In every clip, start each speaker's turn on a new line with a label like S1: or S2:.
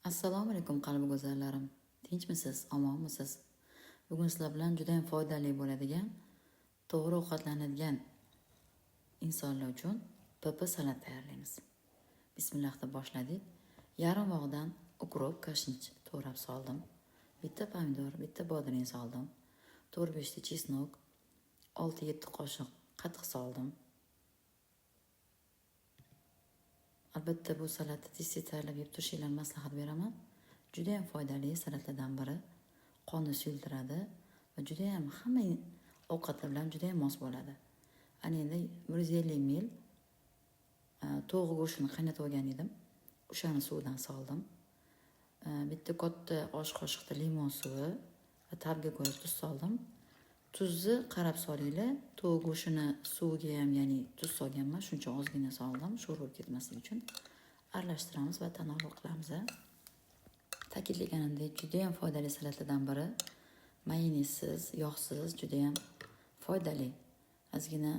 S1: Assalomu alaykum qalbi go'zallarim. Tinchmisiz, omonmisiz? Bugun sizlar bilan juda ham foydali bo'ladigan, to'g'ri ovqatlanadigan insonlar uchun PP salat tayyorlaymiz. Bismillah deb boshladik. Yarim bog'dan ukrop, kashnich to'g'rab soldim. Bitta pomidor, bitta bodring soldim. 4-5 ta chesnok, 6-7 qoshiq qatiq soldim. Albatta bu salatni tez tayyorlab yeb turishinglarni maslahat beraman. Juda ham foydali salatlardan biri. Qonni suyultiradi va juda ham hamma ovqatlar bilan juda ham mos bo'ladi. Ana endi 150 ml to'g'ri go'shtini qaynatib olgan edim. O'shani suvdan soldim. Bitta katta osh qoshiqda limon suvi va tabga ko'ra tuz soldim. Tuzni qarab solinglar. To'g'ri go'shtini suviga ham, ya'ni tuz solganman, shuncha ozgina soldim, sho'r bo'lib ketmasligi uchun. Aralashtiramiz va tanovul qilamiz. Ta'kidlaganimdek, juda ham foydali salatlardan biri. Mayonezsiz, yog'siz, juda ham foydali. Ozgina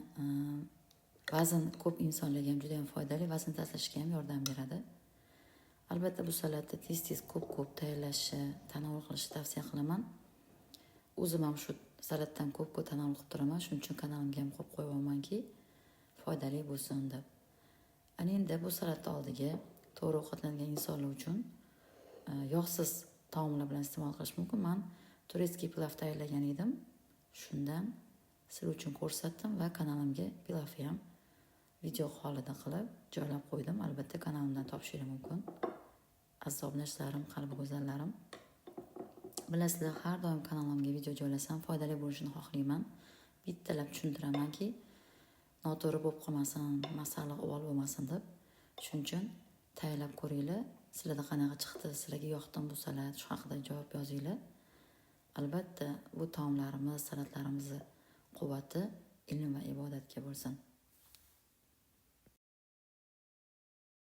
S1: vazn ko'p insonlarga ham juda ham foydali, vazn tashlashga ham yordam beradi. Albatta bu salatni tez ko'p tayyorlashni, tanovul qilishni tavsiya qilaman. O'zim ham shu salatdan ko'p tanovul qilib turaman, shuning uchun kanalimga ham qo'yib qo'yamanki, foydali bo'lsin deb. Ana endi bu salatni oldiga to'g'ri ovqatlangan insonlar uchun yog'siz taomlar bilan iste'mol qilish mumkin. Men turetskiy pilav tayyorlagan edim. Shundan sizlar uchun ko'rsatdim va kanalimga pilavni ham video holida qilib joylab qo'ydim. Albatta kanalimdan topishingiz mumkin. Aziz obunachalarim, qalbi go'zallarim. Bilasizlar, har doim kanalimga video joylasam foydali bo'lishini xohlayman. Bittalab tushuntiramanki, noto'g'ri bo'lib qolmasin, masala uvol bo'lmasin deb. Shuning uchun tayyorlab ko'ringlar. Sizlarda qanaqa chiqdi, sizlarga yoqdimi bu salat, shu haqida javob yozinglar. Albatta bu taomlarimiz, salatlarimizni quvvati ilm va ibodatga bo'lsin.